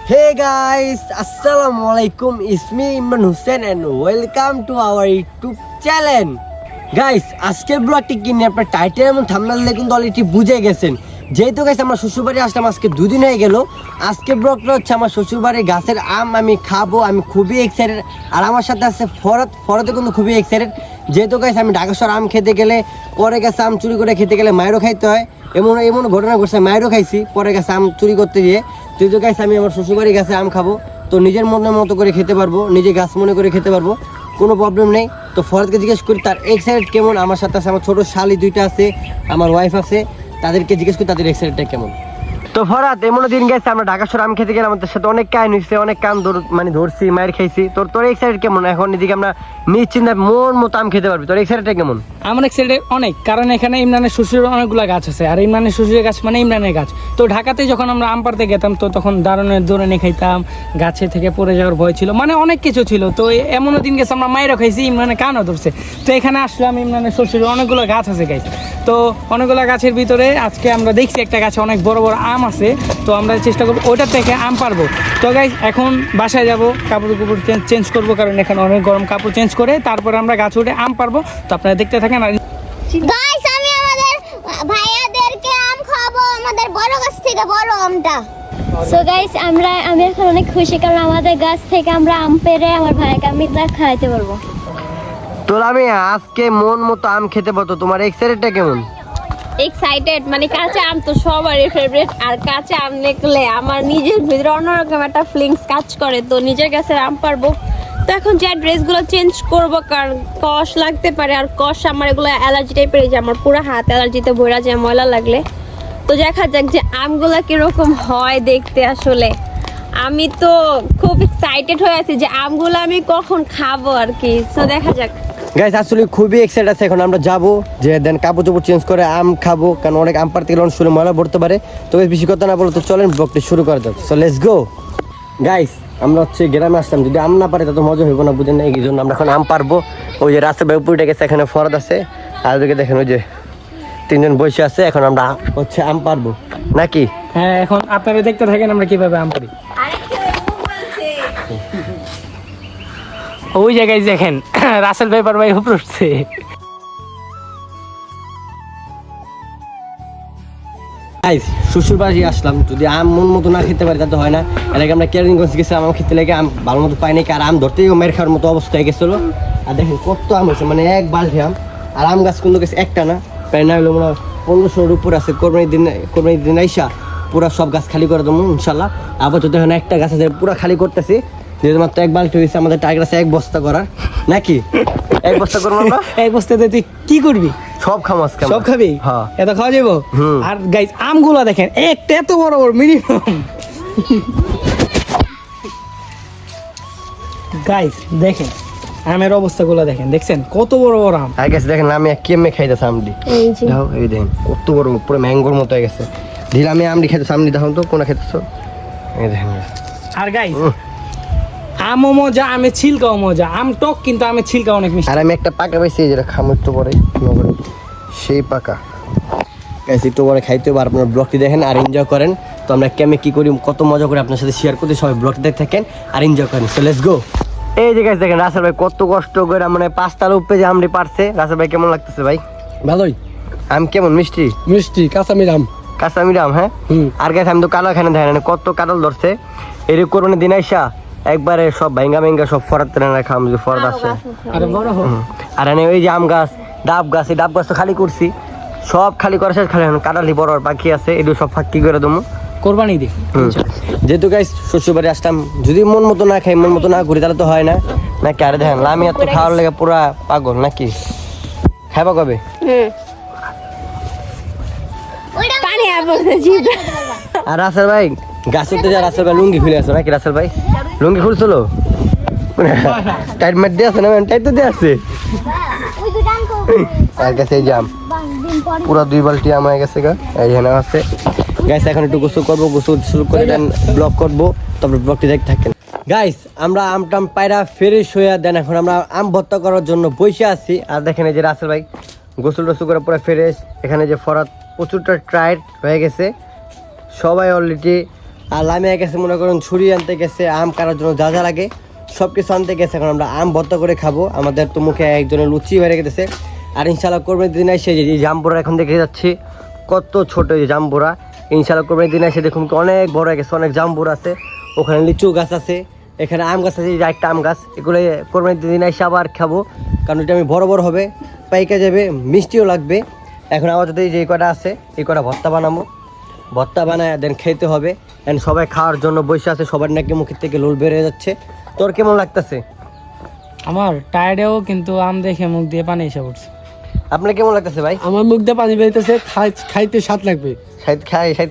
Hey guys, Assalamualaikum. It's me Imran Hussein and welcome to our YouTube channel. Guys, আজকের ব্লগটি কি নিয়ে আপনারা টাইটেল এবং থাম্বনেল দেখে কিন্তু অলরেডি বুঝে গেছেন। যেহেতু গাইস আমরা শ্বশুরবাড়ি আসলাম আজকে 2 দিন হয়ে গেল। আজকের ব্লগটা হচ্ছে আমার শ্বশুরবাড়ির গাছের আম আমি খাবো, আমি খুবই এক্সাইটেড। আর আমার সাথে আছে ফরতে কিন্তু খুবই এক্সাইটেড। যেহেতু গাইস আমি ঢাকা শহর আম খেতে গেলে পরে গেছে আম চুরি করে খেতে গেলে মায়েরও খাইতে হয়। এমন ঘটনা ঘটছে, মায়েরও খাইছি পরে গেছে আম চুরি করতে গিয়ে। যেহেতু গাইস আমি আমার শ্বশুরবাড়ি গাছে আম খাবো, তো নিজের মনের মতো করে খেতে পারবো, নিজে গাছ মনে করে খেতে পারবো, কোনো প্রবলেম নেই। তো ফরদকে জিজ্ঞেস করি তার এক্সাইটেড কেমন। আমার সাথে আছে আমার ছোটো শালি 2টা আছে, আমার ওয়াইফ আছে, তাদেরকে জিজ্ঞেস করি তাদের এক্সাইটেডটা কেমন। তো ফরাত এমন দিন গেছে আমরা ঢাকা শহর আম খেতে গেলাম, আমাদের সাথে অনেক কাহিনী হয়েছে, অনেক কাম ধরছি, মায়ের খাইছি। তোর এক্সাইটেড কেমন? এখন এদিকে আমরা নিশ্চিন্তে মন মতো আম খেতে পারবি, তোর এক্সাইটেডটা কেমন? আমার এক্সাইটেড অনেক, কারণ এখানে ইমরানের শ্বশুরের অনেকগুলো গাছ আছে, আর ইমরানের শ্বশুরের গাছ মানে ইমরানের গাছ। তো ঢাকাতে যখন আমরা আম পাড়তে গেতাম তো তখন দারুণের দৌড়ে খাইতাম, গাছে থেকে পড়ে যাওয়ার ভয় ছিল, মানে অনেক কিছু ছিল। তো এমনও দিন গেছে আমরা মায়েরও খাইছি, ইমরানের কানও ধরছে। তো এখানে আসলাম, ইমরানের শ্বশুরের অনেকগুলো গাছ আছে গাছ। তো অনেকগুলো গাছের ভিতরে আজকে আমরা দেখছি একটা গাছে অনেক বড় বড় আম আছে, তো আমরা চেষ্টা করবো ওইটার থেকে আম পারবো। তো গাইস এখন বাসায় যাব, কাপড় চেঞ্জ করবো, কারণ এখানে অনেক গরম, কাপড় চেঞ্জ করে তারপরে আমরা গাছ উঠে আম পারবো। তো আপনারা দেখতে থাকেন। আর গাইস আমি আমাদের ভাইয়াদেরকে আম খাবো, আমাদের বড় গাছ থেকে বড় আমটা। সো গাইস আমি এখন অনেক খুশি, কারণ আমাদের গাছ থেকে আমরা আম পেড়ে আমার ভাইকে আমি খাইতে পারবো। তোর আমি আজকে মন মতো আম খেতে পারতো, তোমার এক্সাইটেডটা কেমন? এক্সাইটেড, মানে কাঁচা আম তো সবারই ফেভারিট, আর কাঁচা আম দেখলে আমার নিজের ভিতরে অন্যরকম একটা ফিলিংস কাজ করে। তো নিজের কাছে আম পারবো, তো এখন যে ড্রেসগুলো চেঞ্জ করবো, কারণ কষ লাগতে পারে, আর কষ আমার এগুলো অ্যালার্জি টাইপের, যে আমার পুরো হাত অ্যালার্জিতে ভরা যায় ময়লা লাগলে। তো দেখা যাক যে আমগুলো কিরকম হয় দেখতে। আসলে আমি তো খুব এক্সাইটেড হয়ে আছি যে আমগুলো আমি কখন খাবো আর কি। তো দেখা যাক। গাইস আসলে খুবই এক্সাইটেড আছে, এখন আমরা যাবো যে দেন কাপড় চোপড় চেঞ্জ করে আম খাবো, কারণ অনেক আম পাড়তে গেলে অনেক শুনে ময়লা পড়তে পারে। তো বেশি কথা না বলো, তো চলেন ব্লগটি শুরু করে দাও। So let's go guys. আমরা হচ্ছে গ্রামে আসলাম, যদি আম না পারে তা তো মজা হইব না, বুঝেন না? এই জন্য আমরা এখন আম পারবো। ওই যে রাস্তা বেপুরিটা গেছে, এখানে ফরদ আছে, আর ওদিকে দেখেন ওই যে 3জন বসে আছে। এখন আমরা হচ্ছে আম পারবো নাকি? হ্যাঁ, এখন আপনারা দেখতে থাকেন আমরা কিভাবে আম পারি। ওই জায়গায় দেখেন রাসেল ভাই ভাই উপরে উঠছে। গাইস শ্বশুর বাড়ি আসলাম, যদি আম মন মতো না খেতে পারি তা তো হয় না। এর আগে আমরা কেরানীগঞ্জ গেছিলাম, আম খেতে লেগে আম ভালো মতো পাই নাকি, আর আম ধরতেই মেয়ের খাওয়ার মতো অবস্থা হয়ে গেছিলো। আর দেখেন কত আম হয়েছে, মানে 1 বালতি আম। আর আম গাছ কিন্তু গেছে একটা না, প্রায় না হলো মনে হয় 1500-এর উপর আছে। কোরবানির দিন আইসা পুরা সব গাছ খালি করে দেবো ইনশাল্লাহ। আবার যদি এখন একটা গাছ আছে পুরা খালি করতেছি, যেহেতু মাত্র 1 বালতি হয়েছে, আমাদের টার্গেট আছে 1 বস্তা করার নাকি। 1 বস্তা করবো আমরা। 1 বস্তাতে তুই কি করবি? সব খাম আজকে, সব খাবি? হ্যাঁ, এত খাওয়া যাবো। আর গাইস আমগুলো দেখেন, একটা এত বড় বড় মিনিমাম। গাইস দেখেন আমের অবস্থাগুলো দেখেন, দেখছেন কত বড় বড় আম। আর গেছে দেখেন আমি কেমনে খাইতেছে আমডি, দেখো এই দেখেন কত বড়, পুরো ম্যাঙ্গোর মতো হয়ে গেছে। ধীরে আমি আমডি খাইতেছি, আমডি দেখুন তো কোনা খাইতেছো, এই দেখেন। আর গাইস আমও মজা, আমের ছিলকাও মজা। আম টক কিন্তু আমের ছিলকা অনেক মিষ্টি। আর আমি একটা পাকা পাইছি, যেটা খামো একটু পরে, সেই পাকা গাইস একটু পরে খাইতে হবে। আপনার ব্লগটি দেখেন আর এনজয় করেন। তো আমরা কেমনে কি করি, কত মজা করে আপনার সাথে শেয়ার করতে, সবাই ব্লগটি দেখতে থাকেন আর এনজয় করেন। So let's go. এই যে গাইস দেখেন রাসেল ভাই কত কষ্ট করে মানে 5 তাল উপরে যে আমডি পারছে। রাসেল ভাই কেমন লাগতেছে ভাই? ভালোই। আম কেমন? মিষ্টি মিষ্টি কাঁচামির আম। কাঁচামির আম, হ্যাঁ। আর গাইস আমি তো কালো এখানে দেখেন কত কাঁঠাল ধরছে। এরকম কোরবানির দিন আইসা একবারে সব ভেঙ্গা সব ফরাতে না খাম, যে ফরদ আছে। আর এনে ওই যে আম গাছ, ডাব গাছ, এই ডাব গাছ তো খালি করছি, সব খালি করা শেষ, খালি কাঁঠালি বড় বাকি আছে, এগুলো সব ফাঁকি করে দেবো কোরবানি দিই। যেহেতু গাইস শ্বশুর বাড়ি আসলাম, যদি মন মতো না খাই, মন মতো না ঘুরি, তাহলে তো হয় না নাকি। আরে দেখেন লামি এত খাওয়ার লেগে পুরা পাগল নাকি। খাইবা কবে? আর রাসেল ভাই গাছ উঠতে যা, রাসেল ভাই লুঙ্গি খুলে আছে নাকি? রাসেল ভাই লুঙ্গি খুলছিল, টাইট মার দিয়ে আছে না? টাইট তো দিয়ে আছে। আর গেছে এই জাম পুরা 2 বালতি আম হয়ে গেছে গা, এই হেনা আছে। গাইস এখন একটু গোসল করবো, গোসল শুরু করে দেন ব্লগ করবো, তারপর ব্লগটি দেখতে থাকেন। গাইস আমরা আমটাম পায়রা ফ্রেশ হয়ে দেন, এখন আমরা আম ভর্তা করার জন্য বসে আছি। আর দেখেন এই যে রাসেল ভাই গোসল টোসল করে পুরো ফ্রেশ। এখানে যে ফরাত প্রচুরটা ট্রাইড হয়ে গেছে, সবাই অলরেডি আর লামিয়া গেছে মনে করেন ছুরি আনতে গেছে, আম কাটার জন্য যা যা লাগে সব কিছু আনতে গেছে। এখন আমরা আম ভর্তা করে খাবো। আমাদের তো মুখে একজনের লুচি বেড়ে গেছে। আর ইনশাল্লাহ কোরবানির দিন এসে যে জাম্বুরা এখন দেখে যাচ্ছি কত ছোট এই জাম্বুরা, ইনশাল্লাহ কোরবানির দিন এসে দেখুন অনেক বড় হয়ে গেছে, অনেক জাম্বুরা আছে, ওখানে লিচু গাছ আছে, এখানে আম গাছ আছে, যে একটা আম গাছ, এগুলো কোরবানির দিন এসে আবার খাবো, কারণ এটা আমি বড় বড় হবে, পাইকা যাবে, মিষ্টিও লাগবে। এখন আমাদের যে কটা আছে এই কটা ভর্তা বানাবো, ভর্তা বানায় দেন খেতে হবে। এন্ড সবাই খাওয়ার জন্য বসে আছে, সবার নাকি মুখের থেকে লোল বেড়ে যাচ্ছে। তোর কেমন লাগতেছে? আমার টায়ার্ডেও কিন্তু আম দেখে মুখ দিয়ে পানি এসে পড়ছে। আপনার কেমন লাগতেছে ভাই? আমার মুখ দিয়ে পানি বেরিয়েছে, খাইতে স্বাদ লাগবে।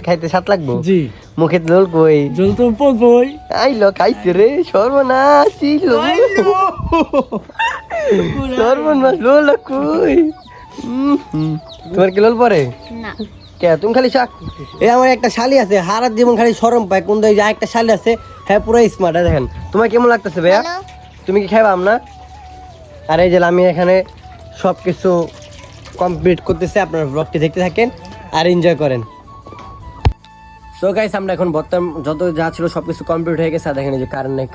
খাইতে সাত লাগবো। জি, মুখে লোল কই? জল তো পড়বই। আইলো খাইছে রে, সর্বনাশ ছিল, সর্বনাশ লোল কই? তোমার কি লোল পরে? না কে তুমি খালি শাক? এই আমার একটা শালি আছে, হারার জীবন খালি শরম পায়। কোন যা একটা শালি আছে, হ্যাঁ পুরো স্মার্ট। দেখেন তোমার কেমন লাগতেছে ভাইয়া? হ্যালো তুমি কি খাইবা না? আর এই যে আমি এখানে সব কিছু কমপ্লিট করতেছে, আপনারা ব্লগটি দেখতে থাকেন আর এনজয় করেন। সো গাইস, আমরা এখন বর্তমান যত যা ছিল সব কিছু কমপ্লিট হয়ে গেছে। আর দেখেন এই যে কারেন্ট নেই,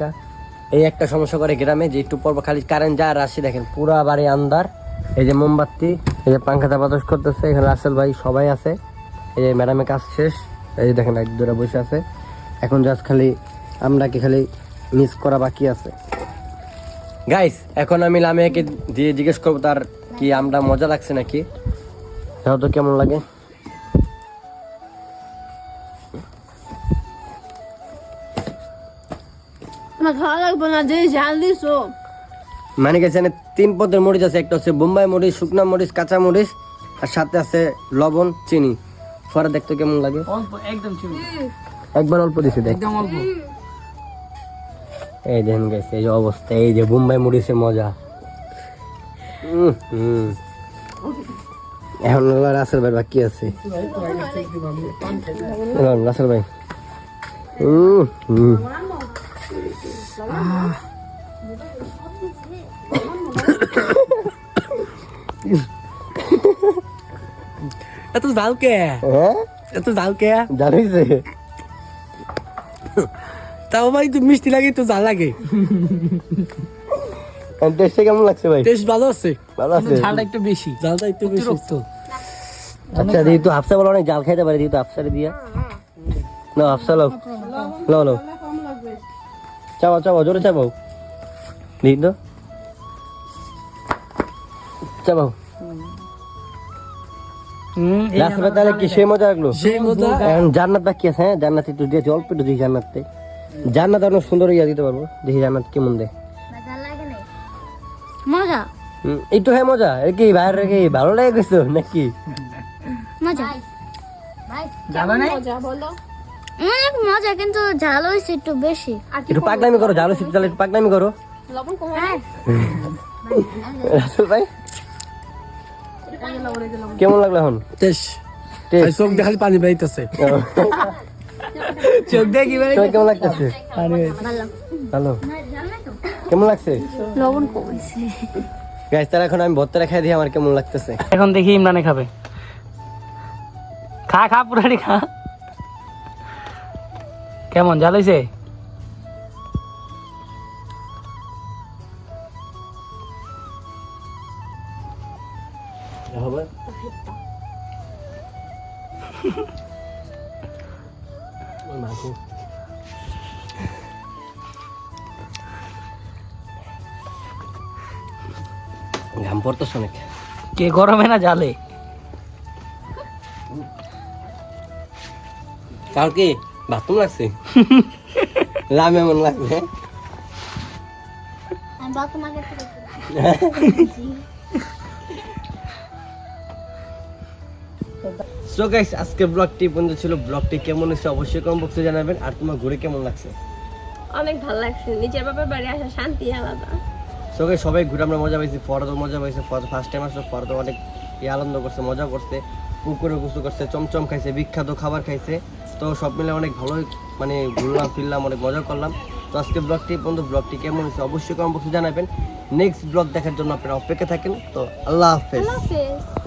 এই একটা সমস্যা করে গ্রামে, যে একটু পর খালি কারেন্ট যা আর আসছে। দেখেন পুরা বাড়ি আন্ধার, এই যে মোমবাতি, এই যে পাঙ্খাটা বাতাস করতেছে, এখানে রাসেল ভাই সবাই আছে, এই যে ম্যাডামের কাজ শেষ, এই যে দেখেন এক দুরা বসে আছে। এখন জাস্ট খালি আমরা কি খালি মিস করা বাকি আছে। গাইস, এখন আমি লামিয়াকে দিয়ে জিজ্ঞেস করবো তার কি আমরা মজা লাগছে নাকি, তো কেমন লাগে। আমার ভালো লাগবে না যে ঝাল দিছো। মানে গেছে 3 পদের মরিচ আছে, একটা হচ্ছে বোম্বাই মরিচ, শুকনা মরিচ, কাঁচা মরিচ, আর সাথে আছে লবণ, চিনি। পরে দেখতে কেমন লাগে? অল্প, একদম ছিল, একবার অল্প দিছি, দেখ একদম অল্প। এই দেখেন গেছে এই যে অবস্থা, এই যে বোম্বাই মরিচের মজা। এখন রাসেল ভাই বাকি আছে, রাসেল ভাই। এত জাল কে? হ্যাঁ এত জাল কে? জানিস তাও ভাই তো মিষ্টি লাগে, তো জাল লাগে। টেস্টে কেমন লাগছে ভাই? টেস্ট ভালো আছে, ভালো আছে, ঝালটা একটু বেশি, জালটা একটু বেশি। অতিরিক্ত। আচ্ছা দিদি তো হাফসা বলো, অনেক জাল খাইতে পারে, দিদি তো হাফসারে দিয়া না, হাফসা লো লো লো, চাবাও চাবাও, জোরে চাবাও, দিদি তো চাবাও। রাস্তা তাহলে কি সেই মজা লাগলো? সেই মজা। এখন জান্নাত বাকি আছে, হ্যাঁ জান্নাত একটু দিয়েছি, অল্প একটু দিই জান্নাতে। জান্নাত অনেক সুন্দর ইয়া দিতে পারবো, দেখি জান্নাত কেমন দেয়। মজা লাগে নাই? মজা একটু হ্যাঁ মজা, এর কি বাইরে কি ভালো লাগে কিছু নাকি? মজা যাবে না? মজা বলো। অনেক মজা, কিন্তু ঝাল হয়েছে একটু বেশি। আর কি একটু পাগলামি করো, জালো শীত একটু পাগলামি করো। লবণ কম রাসেল ভাই কেমন লাগলো এখন? টেস্ট টেস্ট চোখ দিয়ে খালি পানি বেরিতেছে। চোখ দিয়ে কি বের তোমার কেমন লাগতেছে? ভালো ভালো, কেমন লাগছে? লবণ কমেছে। গাইস, তার এখন আমি ভর্তা রেখে দিই, আমার কেমন লাগতেছে। এখন দেখি ইমরানে খাবে। খা খা, পুরাটি খা। কেমন জাল হয়েছে? হবে ঘাম পড়তেছ অনেক। কে গরমে না জালে? কার কি বাথরুম লাগছে? লামে মন লাগছে। আমি বাথরুম আগে থেকে সো গাইস, আজকে ব্লগটি বন্ধু ছিল। ব্লগটি কেমন হয়েছে অবশ্যই কমেন্ট বক্সে জানাবেন। আর তোমার ঘুরে কেমন লাগছে? অনেক ভালো লাগছে, নিজের বাবার বাড়ি আসা শান্তি আলাদা। সো গাইস, সবাই ঘুরে আমরা মজা পাইছি, ফরদও মজা পাইছে, ফরদ ফার্স্ট টাইম আসলে ফরদ অনেক আনন্দ করছে, মজা করছে, পুকুরে গোসল করছে, চমচম খাইছে, বিখ্যাত খাবার খাইছে। তো সব মিলে অনেক ভালো মানে ঘুরলাম ফিরলাম, অনেক মজা করলাম। তো আজকে ব্লগটি কেমন হয়েছে অবশ্যই কমেন্ট বক্সে জানাবেন। নেক্সট ব্লগ দেখার জন্য আপনারা অপেক্ষা থাকেন। তো আল্লাহ হাফেজ। আল্লাহ হাফেজ।